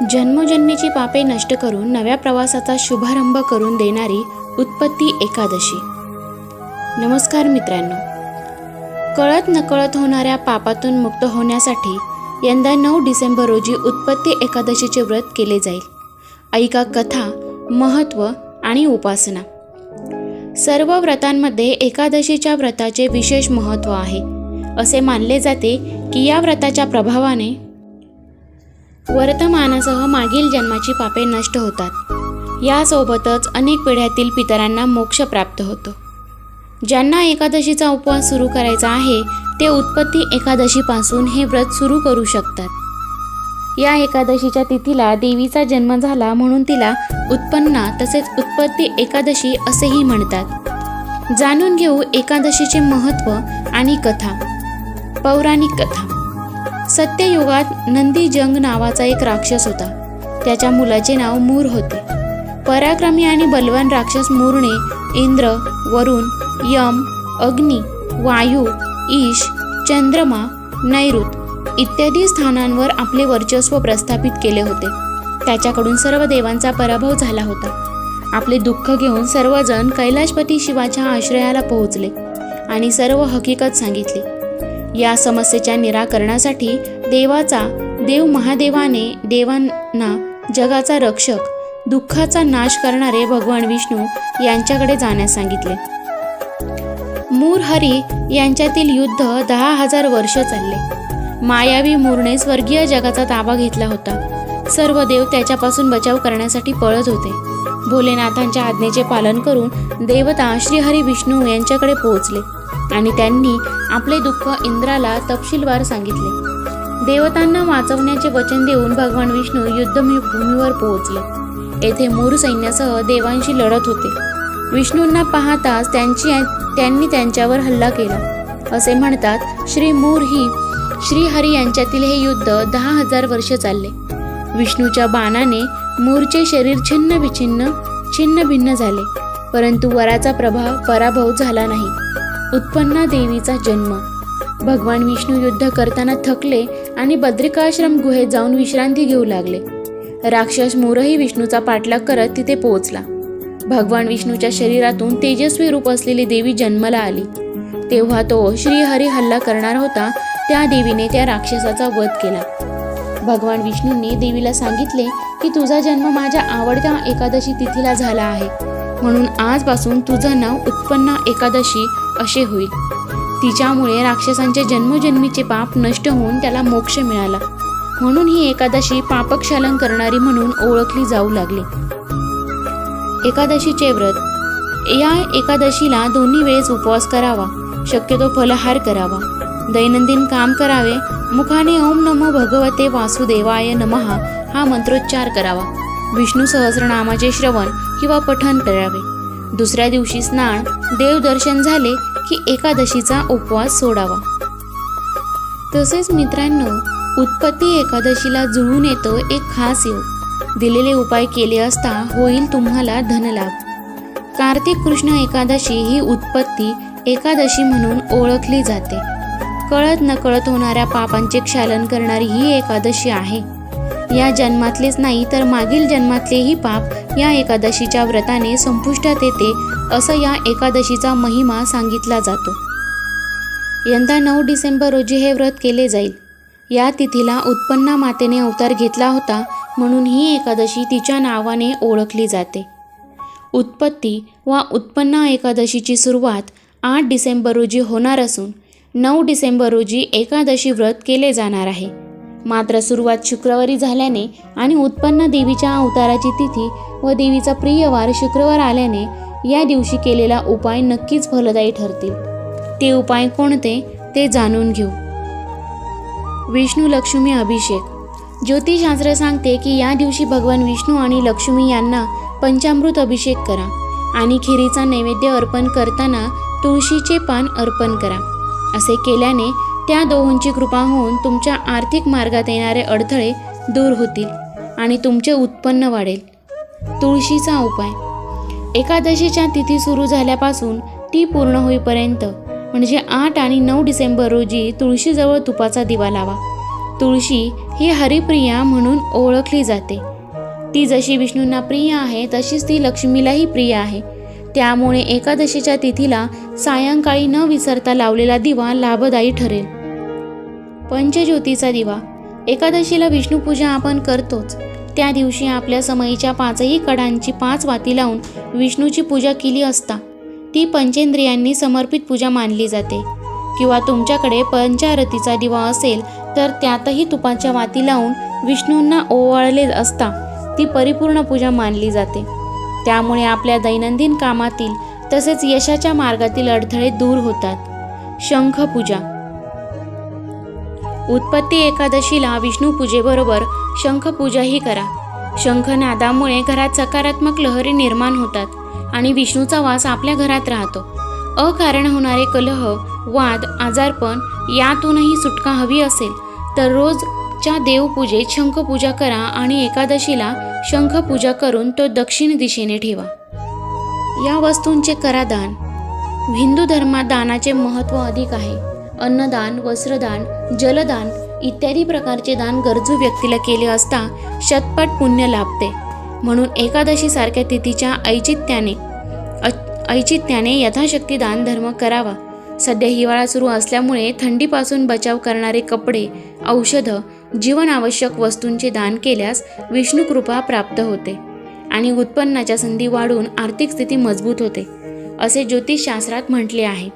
जन्मोजन्मीची पापे नष्ट करून नव्या प्रवासाचा शुभारंभ करून देणारी उत्पत्ती एकादशी। नमस्कार मित्रांनो, कळत नकळत होणाऱ्या पापातून मुक्त होण्यासाठी यंदा 9 डिसेंबर रोजी उत्पत्ती एकादशीचे व्रत केले जाईल। ऐका कथा, महत्त्व आणि उपासना। सर्व व्रतांमध्ये एकादशीच्या व्रताचे विशेष महत्त्व आहे। असे मानले जाते की या व्रताच्या प्रभावाने वर्तमानासह मागील जन्माची पापे नष्ट होतात। यासोबतच अनेक पिढ्यातील पितरांना मोक्ष प्राप्त होतो। ज्यांना एकादशीचा उपवास सुरू करायचा आहे ते उत्पत्ती एकादशीपासून हे व्रत सुरू करू शकतात। या एकादशीच्या तिथीला देवीचा जन्म झाला म्हणून तिला उत्पन्ना तसेच उत्पत्ती एकादशी असेही म्हणतात। जाणून घेऊ एकादशीचे महत्त्व आणि कथा। पौराणिक कथा। सत्ययुगात नंदीजंग नावाचा एक राक्षस होता। त्याच्या मुलाचे नाव मूर होते। पराक्रमी आणि बलवान राक्षस मूरने इंद्र, वरुण, यम, अग्नी, वायू, ईश, चंद्रमा, नैऋत इत्यादी स्थानांवर आपले वर्चस्व प्रस्थापित केले होते। त्याच्याकडून सर्व देवांचा पराभव झाला होता। आपले दुःख घेऊन सर्वजण कैलाशपती शिवाच्या आश्रयाला पोहोचले आणि सर्व हकीकत सांगितली। या समस्येच्या निराकरणासाठी देव महादेवाने देवांना जगाचा रक्षक, दुःखाचा नाश करणारे भगवान विष्णू यांच्याकडे जाण्यास सांगितले। मूर हरी यांच्यातील युद्ध 10,000 वर्ष चालले। मायावी मूरने स्वर्गीय जगाचा ताबा घेतला होता। सर्व देव त्याच्यापासून बचाव करण्यासाठी पळत होते। भोलेनाथांच्या आज्ञेचे पालन करून देवता श्रीहरी विष्णू यांच्याकडे पोहोचले आणि त्यांनी आपले दुःख इंद्राला तपशीलवार सांगितले। देवतांना वाचवण्याचे वचन देऊन भगवान विष्णू युद्धभूमीवर पोहोचले। येथे मूर सैन्यासह देवांशी लढत होते। विष्णूंना पाहताच त्यांनी त्यांच्यावर हल्ला केला। असे म्हणतात श्रीहरी यांच्यातील हे युद्ध 10,000 वर्ष चालले। विष्णूच्या बाणाने मूरचे शरीर छिन्न भिन्न झाले, परंतु वराचा पराभव झाला नाही। उत्पन्ना देवीचा जन्म। भगवान विष्णू युद्ध करताना थकले आणि बद्रिकाश्रम गुहेत जाऊन विश्रांती घेऊ लागले। राक्षस मूरही विष्णूचा पाठलाग करत तिथे पोहोचला। भगवान विष्णूच्या शरीरातून तेजस्वी रूप असलेली देवी जन्माला आली। तेव्हा तो श्रीहरी हल्ला करणार होता, त्या देवीने त्या राक्षसाचा वध केला। भगवान विष्णूंनी देवीला सांगितले की तुझा जन्म माझ्या आवडत्या एकादशी तिथीला झाला आहे, म्हणून आजपासून तुझं नाव उत्पन्ना एकादशी असे होईल। तिच्यामुळे राक्षसांचे जन्मोजन्मीचे पाप नष्ट होऊन त्याला मोक्ष मिळाला, म्हणून ही एकादशी पापक्षालन करणारी म्हणून ओळखली जाऊ लागली। एकादशीचे व्रत। या एकादशीला दोन्ही वेळेस उपवास करावा, शक्यतो फलाहार करावा, दैनंदिन काम करावे, मुखाने ओम नमो भगवते वासुदेवाय नमः हा मंत्रोच्चार करावा, विष्णू सहस्रनामाचे श्रवण किंवा पठण करावे। दुसऱ्या दिवशी स्नान, देवदर्शन झाले की एकादशीचा उपवास सोडावा। तसेच मित्रांनो, उत्पत्ती एकादशीला जुळून येतो एक खास योग। दिलेले उपाय केले असता होईल तुम्हाला धनलाभ। कार्तिक कृष्ण एकादशी ही उत्पत्ती एकादशी म्हणून ओळखली जाते। कळत नकळत होणाऱ्या पापांचे क्षालन करणारी ही एकादशी आहे। या जन्मातलेच नाही तर मागील जन्मातलेही पाप या एकादशीच्या व्रताने संपुष्टात येते, असं या एकादशीचा महिमा सांगितला जातो। यंदा 9 डिसेंबर रोजी हे व्रत केले जाईल। या तिथीला उत्पन्ना मातेने अवतार घेतला होता, म्हणून ही एकादशी तिच्या नावाने ओळखली जाते। उत्पत्ती वा उत्पन्ना एकादशीची सुरुवात 8 डिसेंबर रोजी होणार असून 9 डिसेंबर रोजी एकादशी व्रत केले जाणार आहे। मात्र सुरुवात शुक्रवारी झाल्याने आणि उत्पन्ना देवीच्या अवताराची तिथी व देवीचा प्रिय वार शुक्रवार आल्याने या दिवशी केलेला उपाय नक्कीच फलदायी ठरतील। ते उपाय कोणते ते जाणून घेऊ। विष्णू लक्ष्मी अभिषेक। ज्योतिषशास्त्र सांगते की या दिवशी भगवान विष्णू आणि लक्ष्मी यांना पंचामृत अभिषेक करा आणि खिरीचा नैवेद्य अर्पण करताना तुळशीचे पान अर्पण करा। असे केल्याने त्या दोहोंची कृपा होऊन तुमच्या आर्थिक मार्गात येणारे अडथळे दूर होतील आणि तुमचे उत्पन्न वाढेल। तुळशीचा उपाय। एकादशीच्या तिथी सुरू झाल्यापासून ती पूर्ण होईपर्यंत म्हणजे 8 आणि 9 डिसेंबर रोजी तुळशीजवळ तुपाचा दिवा लावा। तुळशी ही हरिप्रिया म्हणून ओळखली जाते. ती जशी विष्णूंना प्रिय आहे तशीच ती लक्ष्मीलाही प्रिय आहे. त्यामुळे एकादशीच्या तिथीला सायंकाळी न विसरता लावलेला दिवा लाभदायी ठरेल. पंचज्योतीचा दिवा. एकादशीला विष्णूपूजा आपण करतोच. त्या दिवशी आपल्या समईच्या 5ही कडांची 5 वाती लावून विष्णूची पूजा केली असता ती पंचेंद्रियांनी समर्पित पूजा मानली जाते. किंवा तुमच्याकडे पंचारतीचा दिवा असेल तर त्यातही तुपाच्या वाती लावून विष्णूंना ओवाळले असता ती परिपूर्ण पूजा मानली जाते. त्यामुळे आपल्या दैनंदिन कामातील तसेच यशाच्या मार्गातील अडथळे दूर होतात. शंखपूजा. उत्पत्ती एकादशीला विष्णू पूजेबरोबर शंखपूजाही करा. शंखनादामुळे घरात सकारात्मक लहरी निर्माण होतात आणि विष्णूचा वास आपल्या घरात राहतो. अकारण होणारे कलह, वाद, आजारपण यातूनही सुटका हवी असेल तर रोजच्या देवपूजेत शंखपूजा करा आणि एकादशीला शंखपूजा करून तो दक्षिण दिशेने ठेवा. या वस्तूंचे करा दान. हिंदू धर्मात दानाचे महत्त्व अधिक आहे. अन्नदान, वस्त्रदान, जलदान इत्यादी प्रकारचे दान गरजू व्यक्तीला केले असता शतपट पुण्य लाभते. म्हणून एकादशीसारख्या तिथीच्या औचित्याने यथाशक्ती दान धर्म करावा. सध्या हिवाळा सुरू असल्यामुळे थंडीपासून बचाव करणारे कपडे, औषधं, जीवनावश्यक वस्तूंचे दान केल्यास विष्णुकृपा प्राप्त होते आणि उत्पन्नाच्या संधी वाढून आर्थिक स्थिती मजबूत होते, असे ज्योतिषशास्त्रात म्हटले आहे.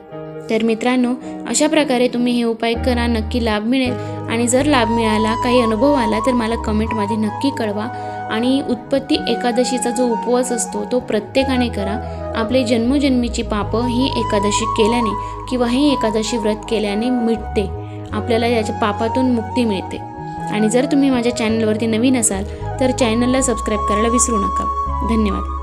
तर मित्रांनो, अशा प्रकारे तुम्ही हे उपाय करा, नक्की लाभ मिळेल. आणि जर लाभ मिळाला, काही अनुभव आला तर मला कमेंटमध्ये नक्की कळवा. आणि उत्पत्ती एकादशीचा जो उपवास असतो तो प्रत्येकाने करा. आपले जन्मोजन्मीची पापं ही एकादशी केल्याने किंवा ही एकादशी व्रत केल्याने मिटते. आपल्याला याच्या पापातून मुक्ती मिळते. आणि जर तुम्ही माझ्या चॅनलवरती नवीन असाल तर चॅनलला सबस्क्राईब करायला विसरू नका. धन्यवाद.